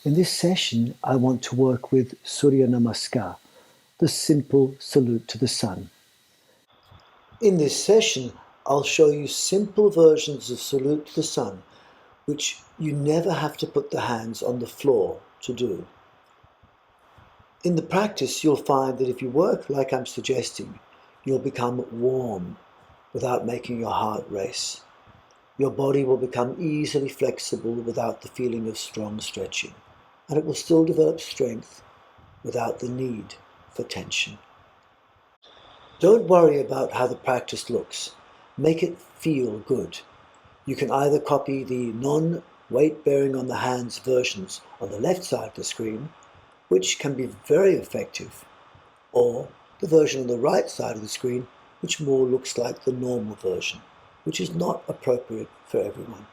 In this session, I want to work with Surya Namaskar, the simple salute to the sun. In this session, I'll show you simple versions of salute to the sun, which you never have to put the hands on the floor to do. In the practice, you'll find that if you work like I'm suggesting, you'll become warm without making your heart race. Your body will become easily flexible without the feeling of strong stretching, and it will still develop strength without the need for tension. Don't worry about how the practice looks. Make it feel good. You can either copy the non-weight bearing on the hands versions on the left side of the screen, which can be very effective, or the version on the right side of the screen, which more looks like the normal version, which is not appropriate for everyone.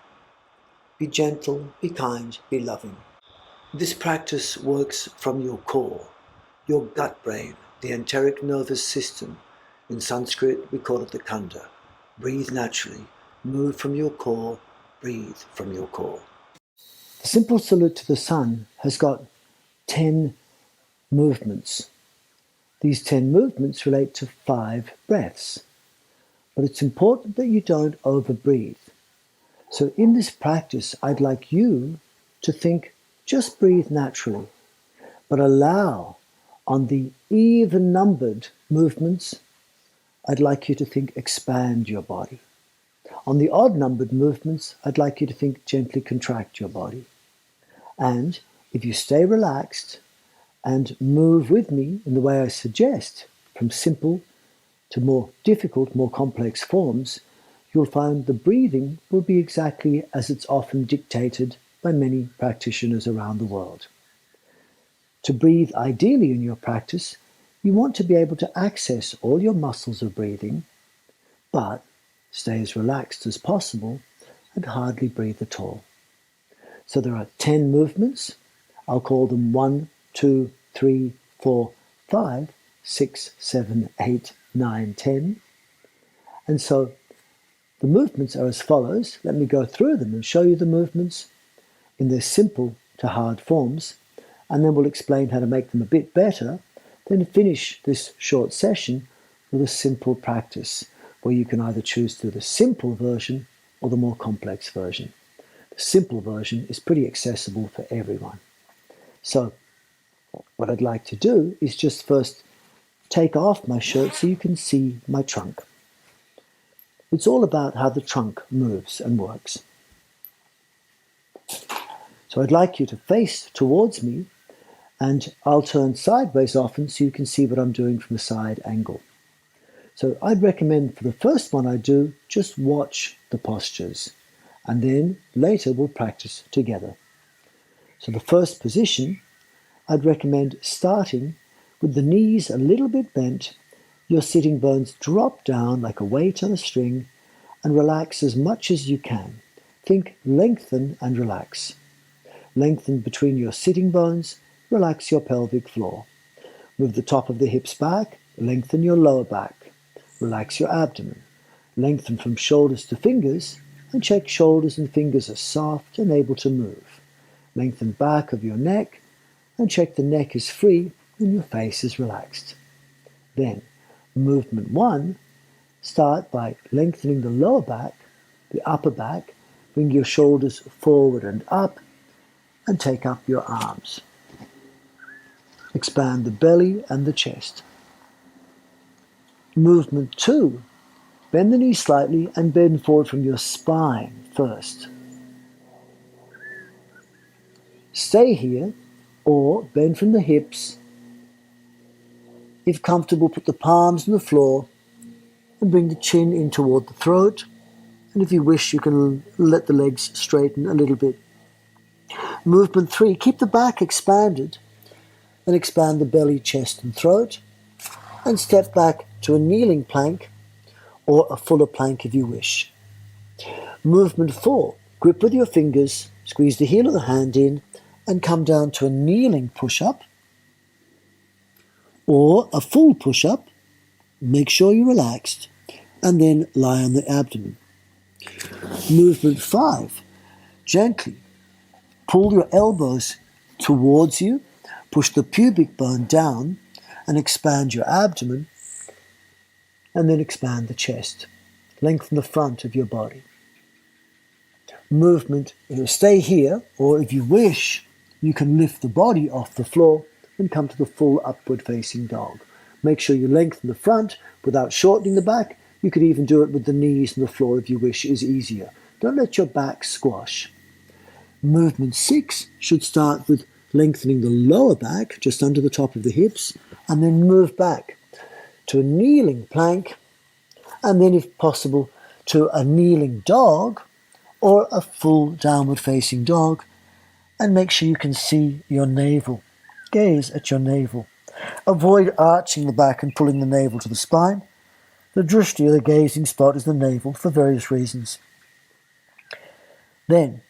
Be gentle, be kind, be loving. This practice works from your core, your gut brain, the enteric nervous system. In Sanskrit, we call it the Khandha. Breathe naturally. Move from your core. Breathe from your core. The simple salute to the sun has got 10 movements. These 10 movements relate to 5 breaths. But it's important that you don't overbreathe. So in this practice, I'd like you to think, just breathe naturally, but allow on the even-numbered movements, I'd like you to think expand your body. On the odd-numbered movements, I'd like you to think gently contract your body. And if you stay relaxed and move with me in the way I suggest, from simple to more difficult, more complex forms, you'll find the breathing will be exactly as it's often dictated by many practitioners around the world. To breathe ideally in your practice, you want to be able to access all your muscles of breathing, but stay as relaxed as possible and hardly breathe at all. So there are 10 movements. I'll call them 1, 2, 3, 4, 5, 6, 7, 8, 9, 10. And so the movements are as follows. Let me go through them and show you the movements in their simple to hard forms, and then we'll explain how to make them a bit better, then finish this short session with a simple practice where you can either choose to do the simple version or the more complex version. The simple version is pretty accessible for everyone. So what I'd like to do is just first take off my shirt so you can see my trunk. It's all about how the trunk moves and works. So I'd like you to face towards me, and I'll turn sideways often so you can see what I'm doing from a side angle. So I'd recommend for the first one I do, just watch the postures, and then later we'll practice together. So the first position, I'd recommend starting with the knees a little bit bent, your sitting bones drop down like a weight on a string, and relax as much as you can. Think lengthen and relax. Lengthen between your sitting bones, relax your pelvic floor. Move the top of the hips back, lengthen your lower back. Relax your abdomen. Lengthen from shoulders to fingers, and check shoulders and fingers are soft and able to move. Lengthen back of your neck, and check the neck is free and your face is relaxed. Then, movement 1, start by lengthening the lower back, the upper back, bring your shoulders forward and up, and take up your arms. Expand the belly and the chest. Movement 2, bend the knees slightly and bend forward from your spine first. Stay here or bend from the hips. If comfortable, put the palms on the floor and bring the chin in toward the throat. And if you wish, you can let the legs straighten a little bit. Movement 3, keep the back expanded and expand the belly, chest and throat, and step back to a kneeling plank or a fuller plank if you wish. Movement 4, grip with your fingers, squeeze the heel of the hand in and come down to a kneeling push-up or a full push-up. Make sure you're relaxed and then lie on the abdomen. Movement 5, gently pull your elbows towards you, push the pubic bone down and expand your abdomen, and then expand the chest. Lengthen the front of your body. Movement, stay here, or if you wish, you can lift the body off the floor and come to the full upward facing dog. Make sure you lengthen the front without shortening the back. You could even do it with the knees and the floor if you wish, is easier. Don't let your back squash. Movement 6 should start with lengthening the lower back just under the top of the hips, and then move back to a kneeling plank, and then if possible to a kneeling dog or a full downward facing dog, and make sure you can see your navel. Gaze at your navel. Avoid arching the back and pulling the navel to the spine. The drishti, or the gazing spot, is the navel for various reasons. Then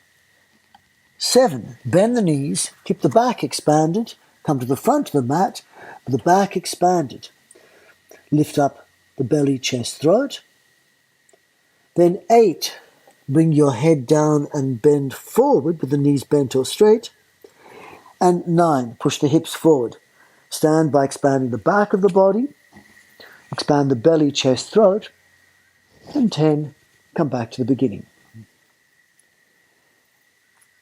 7, bend the knees, keep the back expanded, come to the front of the mat with the back expanded. Lift up the belly, chest, throat. Then 8, bring your head down and bend forward with the knees bent or straight. And 9, push the hips forward. Stand by expanding the back of the body, expand the belly, chest, throat. And 10, come back to the beginning.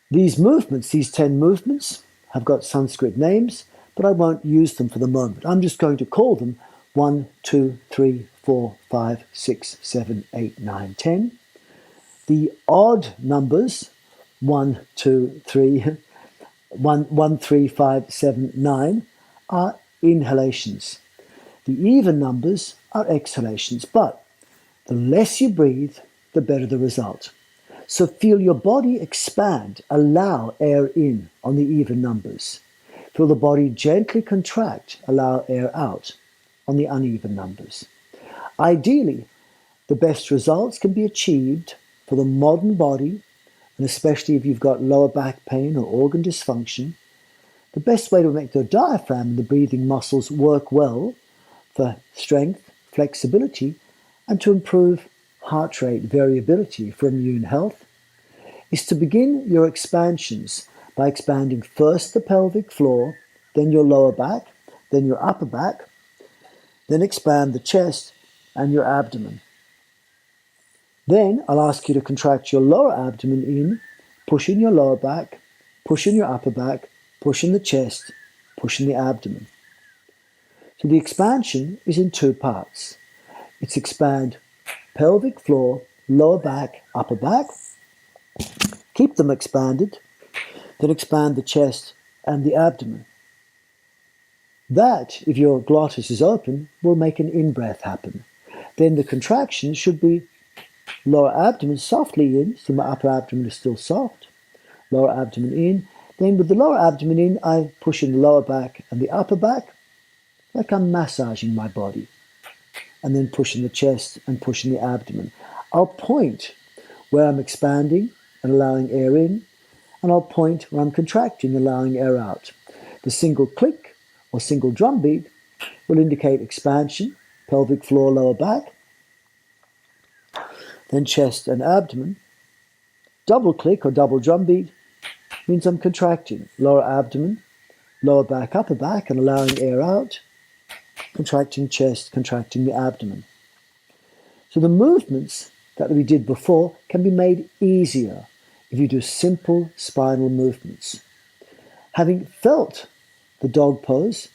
These movements, these 10 movements, have got Sanskrit names, but I won't use them for the moment. I'm just going to call them 1, 2, 3, 4, 5, 6, 7, 8, 9, 10. The odd numbers, 1, 2, 3, 1, 3, 5, 7, 9, are inhalations. The even numbers are exhalations, but the less you breathe, the better the result. So feel your body expand, allow air in on the even numbers. Feel the body gently contract, allow air out on the uneven numbers. Ideally, the best results can be achieved for the modern body, and especially if you've got lower back pain or organ dysfunction. The best way to make the diaphragm and the breathing muscles work well for strength, flexibility, and to improve heart rate variability for immune health is to begin your expansions by expanding first the pelvic floor, then your lower back, then your upper back, then expand the chest and your abdomen. Then I'll ask you to contract your lower abdomen in, push in your lower back, push in your upper back, push in the chest, push in the abdomen. So the expansion is in 2 parts. It's expand pelvic floor, lower back, upper back. Keep them expanded, then expand the chest and the abdomen. That, if your glottis is open, will make an in-breath happen. Then the contraction should be lower abdomen softly in, so my upper abdomen is still soft. Lower abdomen in. Then with the lower abdomen in, I push in the lower back and the upper back, like I'm massaging my body. And then push in the chest and push in the abdomen. I'll point where I'm expanding and allowing air in, and I'll point where I'm contracting, allowing air out. The single click or single drum beat will indicate expansion, pelvic floor, lower back, then chest and abdomen. Double click or double drum beat means I'm contracting, lower abdomen, lower back, upper back, and allowing air out, contracting chest, contracting the abdomen. So the movements that we did before can be made easier if you do simple spinal movements. Having felt the dog pose,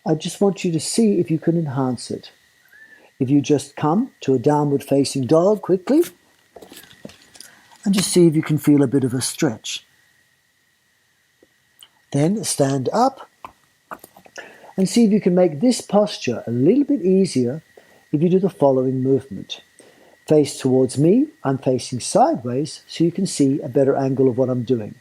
I just want you to see if you can enhance it. If you just come to a downward facing dog quickly, and just see if you can feel a bit of a stretch. Then stand up and see if you can make this posture a little bit easier if you do the following movement. Face towards me, I'm facing sideways so you can see a better angle of what I'm doing.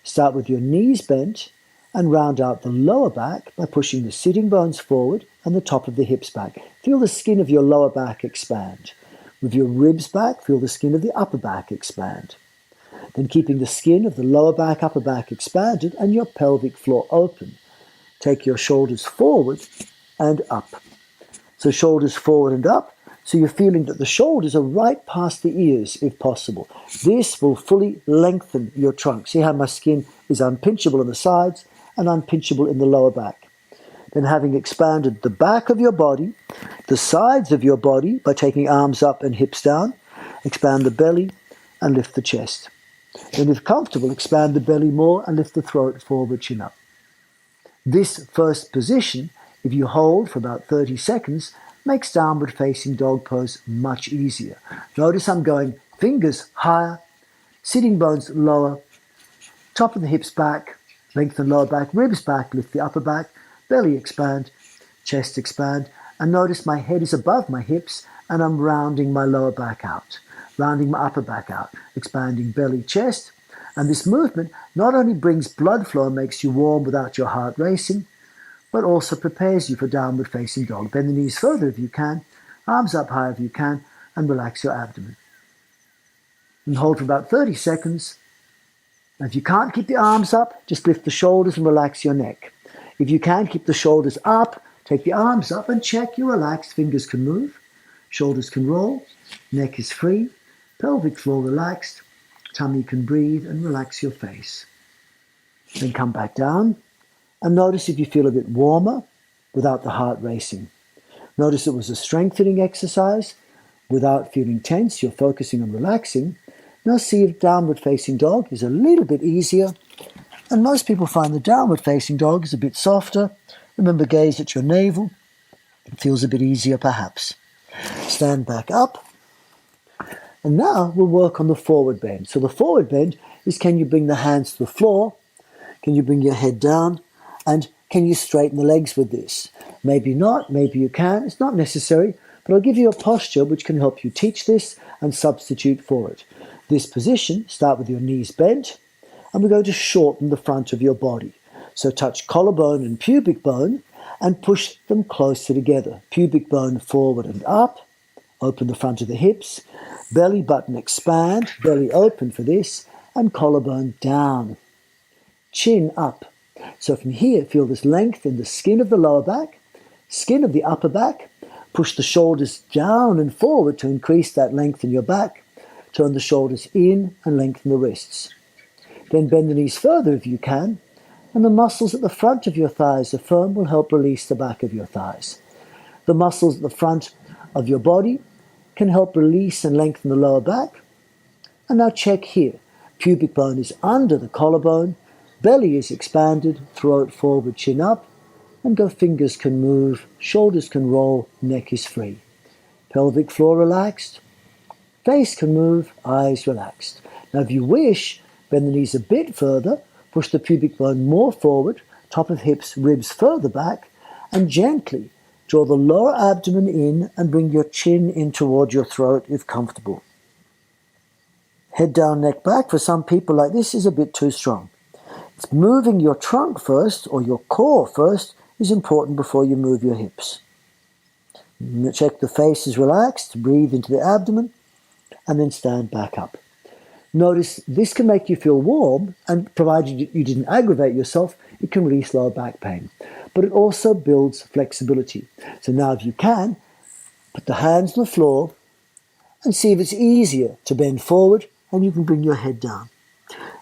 Start with your knees bent and round out the lower back by pushing the sitting bones forward and the top of the hips back. Feel the skin of your lower back expand. With your ribs back, feel the skin of the upper back expand. Then keeping the skin of the lower back, upper back expanded and your pelvic floor open. Take your shoulders forward and up. So shoulders forward and up. So you're feeling that the shoulders are right past the ears, if possible. This will fully lengthen your trunk. See how my skin is unpinchable on the sides and unpinchable in the lower back. Then having expanded the back of your body, the sides of your body by taking arms up and hips down, expand the belly and lift the chest. Then if comfortable, expand the belly more and lift the throat forward, chin up. This first position, if you hold for about 30 seconds, makes downward facing dog pose much easier. Notice I'm going fingers higher, sitting bones lower, top of the hips back, lengthen lower back, ribs back, lift the upper back, belly expand, chest expand, and notice my head is above my hips and I'm rounding my lower back out, rounding my upper back out, expanding belly, chest. And this movement not only brings blood flow and makes you warm without your heart racing, but also prepares you for downward facing dog. Bend the knees further if you can, arms up high if you can, and relax your abdomen. And hold for about 30 seconds. And if you can't keep the arms up, just lift the shoulders and relax your neck. If you can, keep the shoulders up, take the arms up and check you're relaxed. Fingers can move, shoulders can roll, neck is free, pelvic floor relaxed, tummy can breathe, and relax your face. Then come back down and notice if you feel a bit warmer without the heart racing. Notice it was a strengthening exercise without feeling tense. You're focusing on relaxing. Now see if downward facing dog is a little bit easier. And most people find the downward facing dog is a bit softer. Remember, gaze at your navel. It feels a bit easier perhaps. Stand back up. And now we'll work on the forward bend. So the forward bend is, can you bring the hands to the floor? Can you bring your head down? And can you straighten the legs with this? Maybe not, maybe you can. It's not necessary, but I'll give you a posture which can help you teach this and substitute for it. This position, start with your knees bent, and we're going to shorten the front of your body. So touch collarbone and pubic bone and push them closer together. Pubic bone forward and up, open the front of the hips, belly button expand, belly open for this, and collarbone down. Chin up. So from here, feel this length in the skin of the lower back, skin of the upper back. Push the shoulders down and forward to increase that length in your back. Turn the shoulders in and lengthen the wrists. Then bend the knees further if you can, and the muscles at the front of your thighs are firm, will help release the back of your thighs. The muscles at the front of your body can help release and lengthen the lower back. And now check here. Pubic bone is under the collarbone, belly is expanded, throat forward, chin up, and go fingers can move, shoulders can roll, neck is free. Pelvic floor relaxed, face can move, eyes relaxed. Now if you wish, bend the knees a bit further, push the pubic bone more forward, top of hips, ribs further back, and gently draw the lower abdomen in and bring your chin in toward your throat if comfortable. Head down, neck back. For some people like this is a bit too strong. It's moving your trunk first, or your core first, is important before you move your hips. Check the face is relaxed, breathe into the abdomen, and then stand back up. Notice this can make you feel warm, and provided you didn't aggravate yourself, it can release lower back pain. But it also builds flexibility. So now if you can, put the hands on the floor and see if it's easier to bend forward, and you can bring your head down.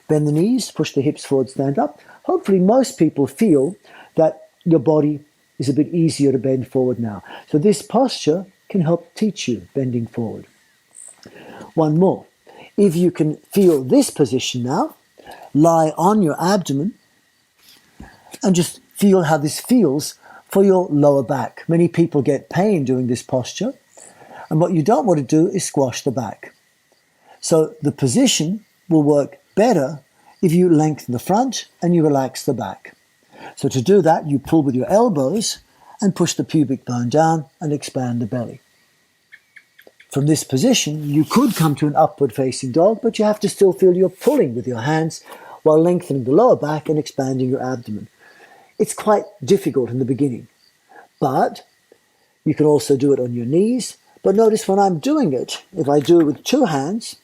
Bend the knees, push the hips forward, stand up. Hopefully most people feel that your body is a bit easier to bend forward now. So this posture can help teach you bending forward. One more. If you can feel this position now, lie on your abdomen and just feel how this feels for your lower back. Many people get pain doing this posture, and what you don't want to do is squash the back. So the position will work better if you lengthen the front and you relax the back. So to do that, you pull with your elbows and push the pubic bone down and expand the belly. From this position, you could come to an upward facing dog, but you have to still feel you're pulling with your hands while lengthening the lower back and expanding your abdomen. It's quite difficult in the beginning, but you can also do it on your knees. But notice when I'm doing it, if I do it with two hands,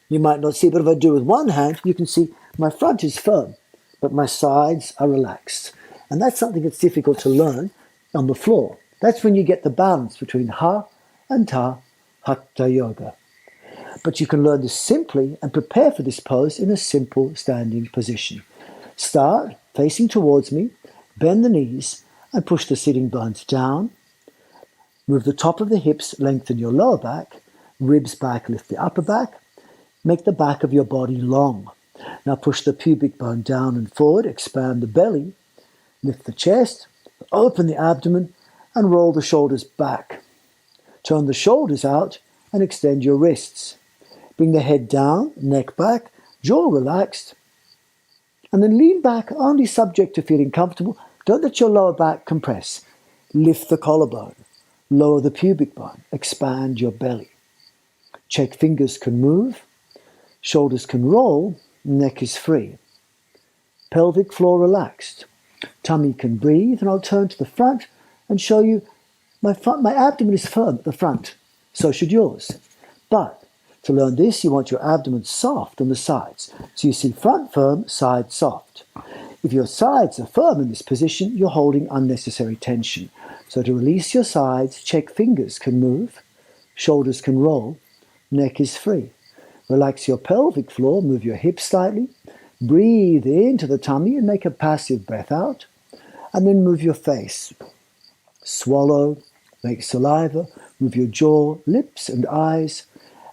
you might not see, but if I do it with one hand, you can see my front is firm, but my sides are relaxed. And that's something that's difficult to learn on the floor. That's when you get the balance between ha and ta, hatha yoga. But you can learn this simply and prepare for this pose in a simple standing position. Start facing towards me, bend the knees and push the sitting bones down. Move the top of the hips, lengthen your lower back, ribs back, lift the upper back. Make the back of your body long. Now push the pubic bone down and forward, expand the belly, lift the chest, open the abdomen, and roll the shoulders back. Turn the shoulders out and extend your wrists. Bring the head down, neck back, jaw relaxed, and then lean back, only subject to feeling comfortable. Don't let your lower back compress. Lift the collarbone, lower the pubic bone, expand your belly. Check fingers can move, shoulders can roll, neck is free. Pelvic floor relaxed. Tummy can breathe, and I'll turn to the front and show you my abdomen is firm at the front. So should yours. But to learn this, you want your abdomen soft on the sides. So you see front firm, side soft. If your sides are firm in this position, you're holding unnecessary tension. So to release your sides, check fingers can move, shoulders can roll, neck is free. Relax your pelvic floor, move your hips slightly, breathe into the tummy and make a passive breath out, and then move your face. Swallow, make saliva, move your jaw, lips and eyes,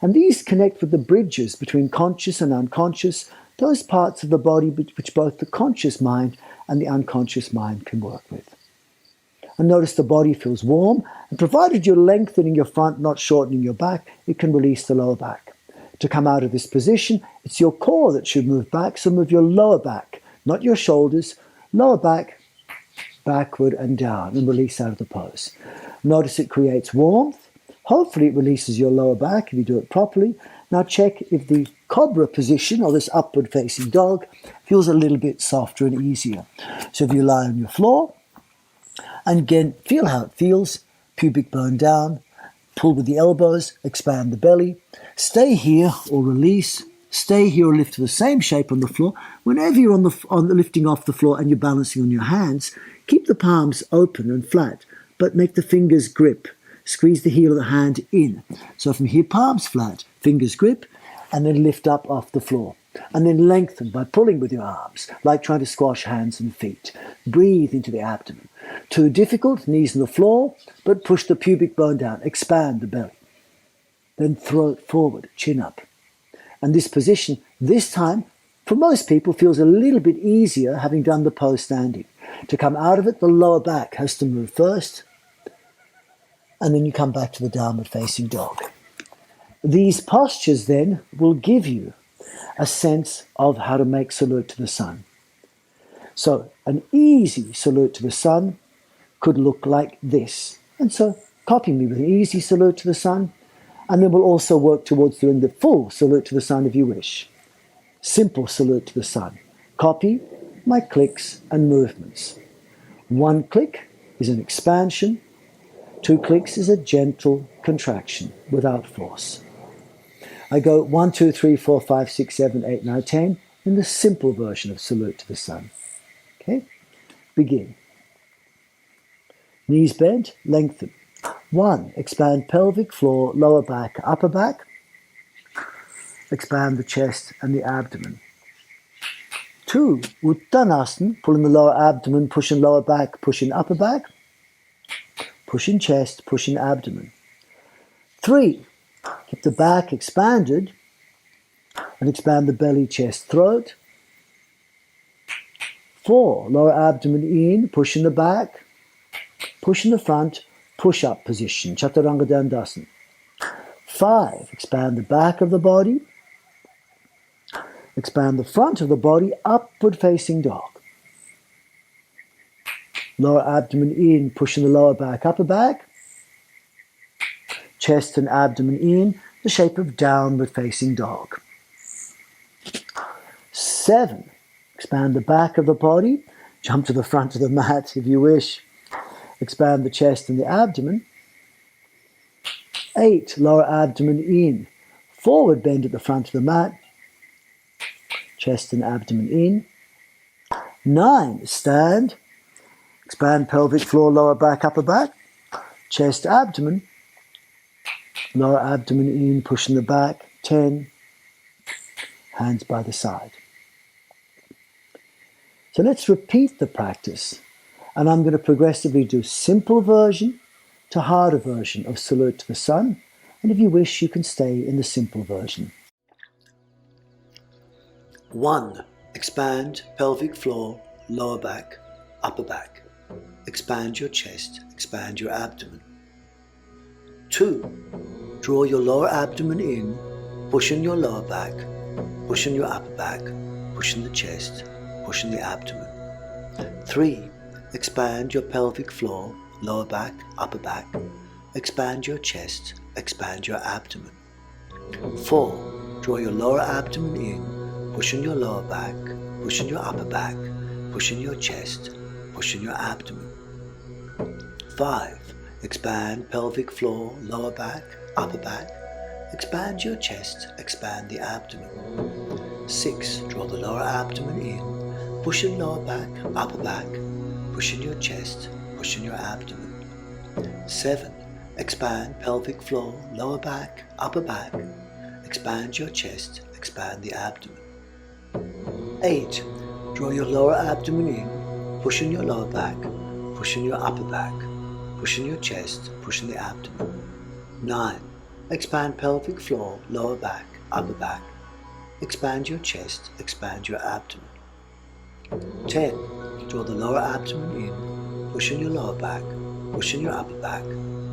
and these connect with the bridges between conscious and unconscious, those parts of the body which both the conscious mind and the unconscious mind can work with. And notice the body feels warm, and provided you're lengthening your front, not shortening your back, it can release the lower back. To come out of this position, it's your core that should move back, so move your lower back, not your shoulders, lower back, backward and down, and release out of the pose. Notice it creates warmth. Hopefully it releases your lower back if you do it properly. Now check if the cobra position, or this upward facing dog, feels a little bit softer and easier. So if you lie on your floor, and again, feel how it feels, pubic bone down, pull with the elbows, expand the belly, stay here or release, stay here or lift to the same shape on the floor. Whenever you're on the lifting off the floor and you're balancing on your hands, keep the palms open and flat, but make the fingers grip. Squeeze the heel of the hand in. So from here, palms flat, fingers grip, and then lift up off the floor. And then lengthen by pulling with your arms, like trying to squash hands and feet. Breathe into the abdomen. Too difficult, knees on the floor, but push the pubic bone down, expand the belly. Then throat forward, chin up. And this position, this time, for most people, feels a little bit easier having done the pose standing. To come out of it, the lower back has to move first, and then you come back to the downward facing dog. These postures then will give you a sense of how to make salute to the sun. So an easy salute to the sun could look like this. And so copy me with an easy salute to the sun, and then we'll also work towards doing the full salute to the sun if you wish. Simple salute to the sun. Copy my clicks and movements. 1 click is an expansion. 2 clicks is a gentle contraction without force. I go 1, 2, 3, 4, 5, 6, 7, 8, 9, 10 in the simple version of salute to the sun. Okay? Begin. Knees bent, lengthen. 1, expand pelvic floor, lower back, upper back. Expand the chest and the abdomen. 2, Uttanasana, pulling the lower abdomen, pushing lower back, pushing upper back. Pushing chest, pushing abdomen. 3, keep the back expanded and expand the belly, chest, throat. 4, lower abdomen in, pushing the back, pushing the front, push-up position, Chaturanga Dandasana. 5, expand the back of the body, expand the front of the body, upward facing dog. Lower abdomen in, pushing the lower back, upper back. Chest and abdomen in, the shape of downward facing dog. 7, expand the back of the body. Jump to the front of the mat if you wish. Expand the chest and the abdomen. 8, lower abdomen in. Forward bend at the front of the mat. Chest and abdomen in. 9, stand. Expand pelvic floor, lower back, upper back. Chest, abdomen. Lower abdomen in, pushing the back. 10. Hands by the side. So let's repeat the practice. And I'm going to progressively do simple version to harder version of Salute to the Sun. And if you wish, you can stay in the simple version. 1. Expand pelvic floor, lower back, upper back. Expand your chest, expand your abdomen. 2. Draw your lower abdomen in, push in your lower back, push in your upper back, push in the chest, push in the abdomen. 3. Expand your pelvic floor, lower back, upper back. Expand your chest, expand your abdomen. 4. Draw your lower abdomen in, push in your lower back, push in your upper back, push in your chest, push in your abdomen. 5. Expand pelvic floor, lower back, upper back. Expand your chest, expand the abdomen. 6. Draw the lower abdomen in, push in lower back, upper back, push in your chest, push in your abdomen. 7. Expand pelvic floor, lower back, upper back. Expand your chest, expand the abdomen. 8. Draw your lower abdomen in, push in your lower back, push in your upper back, push in your chest, push in the abdomen. 9. Expand pelvic floor, lower back, upper back. Expand your chest, expand your abdomen. 10. Draw the lower abdomen in, push in your lower back, push in your upper back,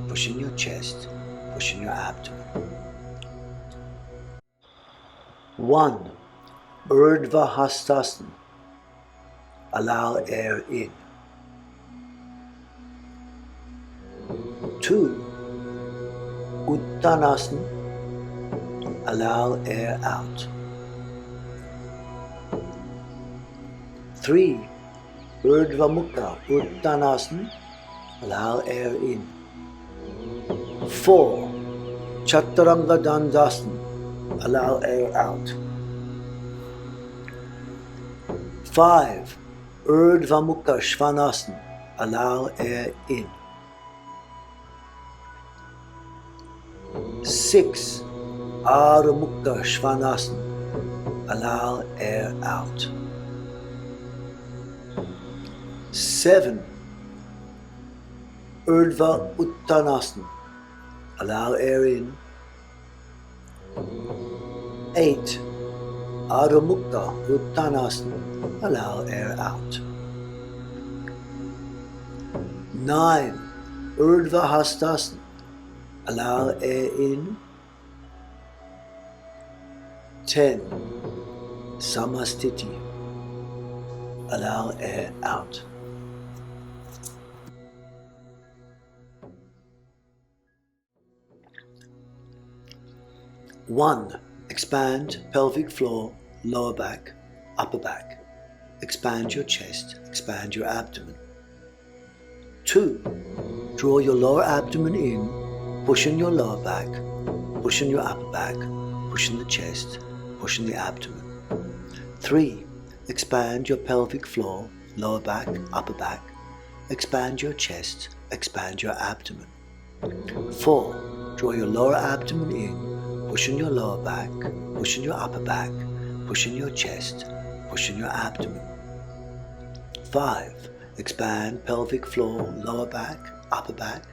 push in your chest, push in your abdomen. 1. Urdhva Hastasana. Allow air in. 2. Uttanasana. Allow air out. 3. Urdhva Mukha Uttanasana. Allow air in. 4. Chaturanga Dandasana. Allow air out. 5. Urdhva Mukha Svanasana. Allow air in. 6. Ardha Mukha Svanasana. Allow air out. 7. Urdhva Uttanasana. Allow air in. 8. Ardha Mukha Uttanasana. Allow air out. 9. Urdhva Hastasana. Allow air in. 10. Samastiti. Allow air out. 1. Expand pelvic floor, lower back, upper back. Expand your chest, expand your abdomen. 2. Draw your lower abdomen in, push in your lower back, push in your upper back, push in the chest, push in the abdomen. 3. Expand your pelvic floor, lower back, upper back. Expand your chest, expand your abdomen. 4. Draw your lower abdomen in, push in your lower back, push in your upper back, push in your chest, push in your abdomen. 5. Expand pelvic floor, lower back, upper back.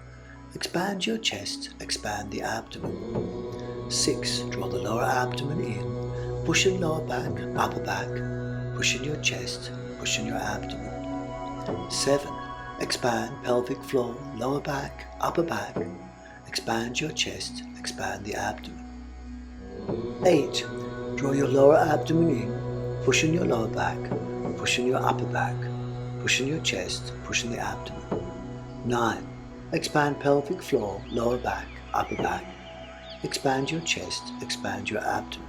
Expand your chest, expand the abdomen. 6. Draw the lower abdomen in, push in lower back, upper back, push in your chest, push in your abdomen. 7. Expand pelvic floor, lower back, upper back. Expand your chest, expand the abdomen. 8. Draw your lower abdomen in, push in your lower back, push in your upper back, push in your chest, push in the abdomen. 9. Expand pelvic floor, lower back, upper back. Expand your chest, expand your abdomen.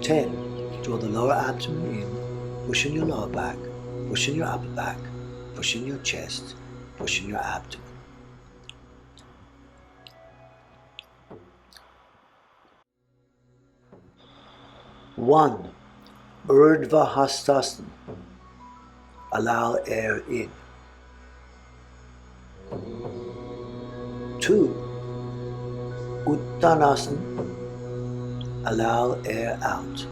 10. Draw the lower abdomen in, push in your lower back, push in your upper back, push in your chest, push in your abdomen. 1. Urdhva Hastasana. Allow air in. 2. Uttanasana. Allow air out.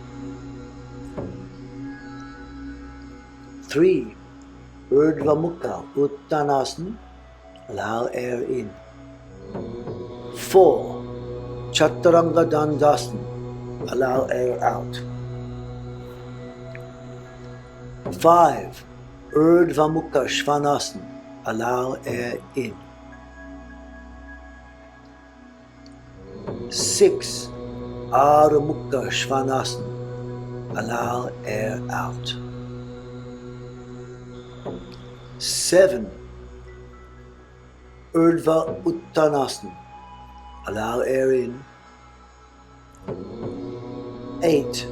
3. Urdhva Mukha Uttanasana. Allow air in. 4. Chaturanga Dandasana. Allow air out. 5. Urdhva Mukha Svanasana. Allow air in. 6. Adho Mukha Svanasana. Allow air out. 7. Urdhva Uttanasana. Allow air in. 8.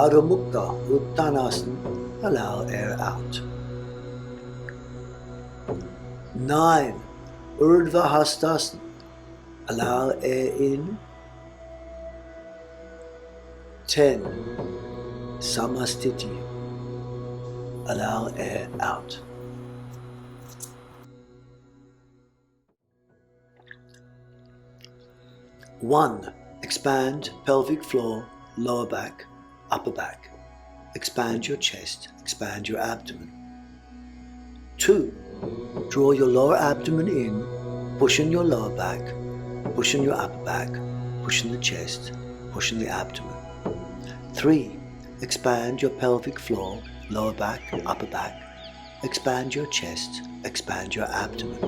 Adho Mukha Uttanasana. Allow air out. 9. Urdhva Hastasana. Allow air in. 10. Samastiti. Allow air out. One. Expand pelvic floor, lower back, upper back. Expand your chest, expand your abdomen. 2. Draw your lower abdomen in, push in your lower back, push in your upper back, push in the chest, push in the abdomen. 3. Expand your pelvic floor, lower back, upper back. Expand your chest, expand your abdomen.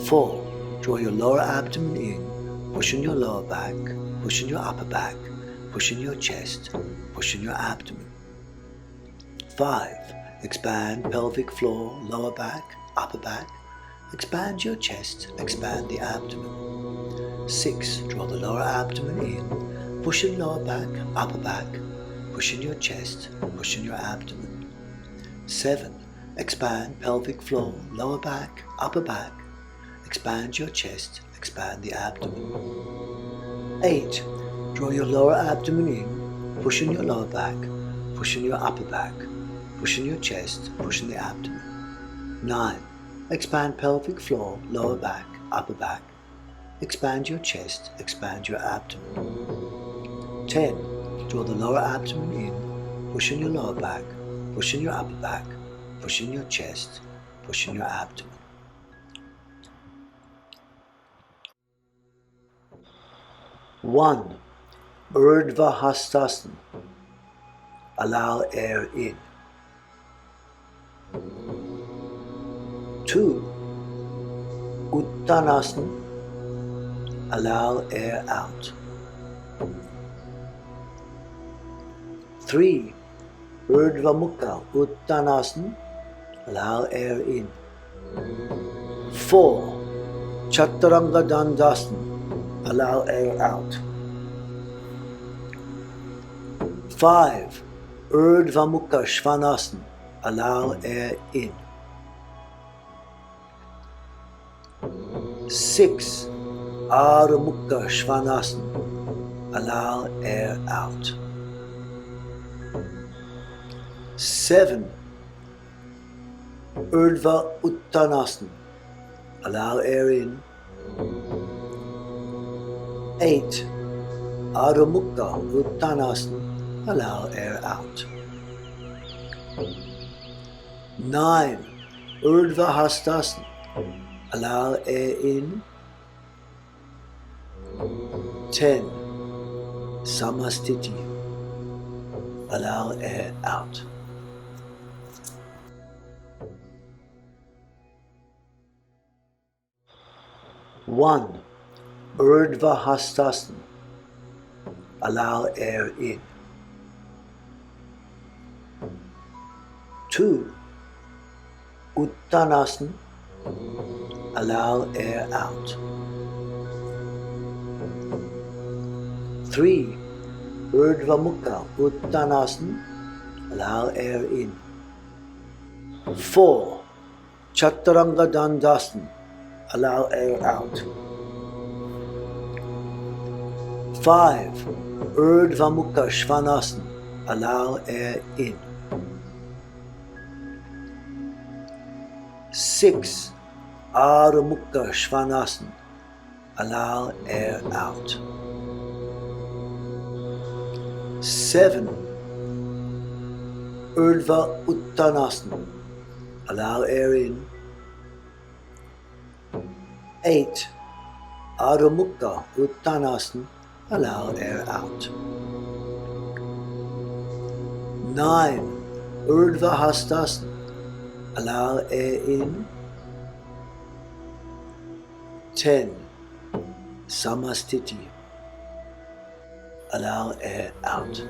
4. Draw your lower abdomen in, push in your lower back, push in your upper back, push in your chest, push in your abdomen. 5. Expand pelvic floor, lower back, upper back. Expand your chest, expand the abdomen. 6. Draw the lower abdomen in, push in lower back, upper back, push in your chest, push in your abdomen. 7. Expand pelvic floor, lower back, upper back. Expand your chest, expand the abdomen. 8. Draw your lower abdomen in, push in your lower back, push in your upper back, push in your chest, push in the abdomen. 9. Expand pelvic floor, lower back, upper back. Expand your chest, expand your abdomen. 10. Draw the lower abdomen in, push in your lower back, push in your upper back, push in your chest, push in your abdomen. 1. Urdhva Hastasana. Allow air in. 2. Uttanasana. Allow air out. 3. Urdhva Mukha Uttanasana. Allow air in. 4. Chaturanga Dandasana. Allow air out. 5. Urdhva Mukha Svanasana. Allow air in. 6. Adho Mukha Svanasana. Allow air out. 7. Urdhva Uttanasana. Allow air in. 8. Adho Mukha Uttanasana. Allow air out. 9. Urdhva Hastasana. Allow air in. 10. Samastiti. Allow air out. 1. Urdhva Hastasana. Allow air in. 2. Uttanasana. Allow air out. 3. Urdhva Mukha Uttanasana. Allow air in. 4. Chaturanga Dandasana. Allow air out. 5. Urdhva Mukha Svanasana. Allow air in. 6. Adho Mukha Svanasana. Allow air out. 7. Urdhva Uttanasana. Allow air in. 8. Ardha Mukta Uttanasana. Allow air out. 9. Urdhva Hastasana. Allow air in. 10. Samastiti. Allow air out.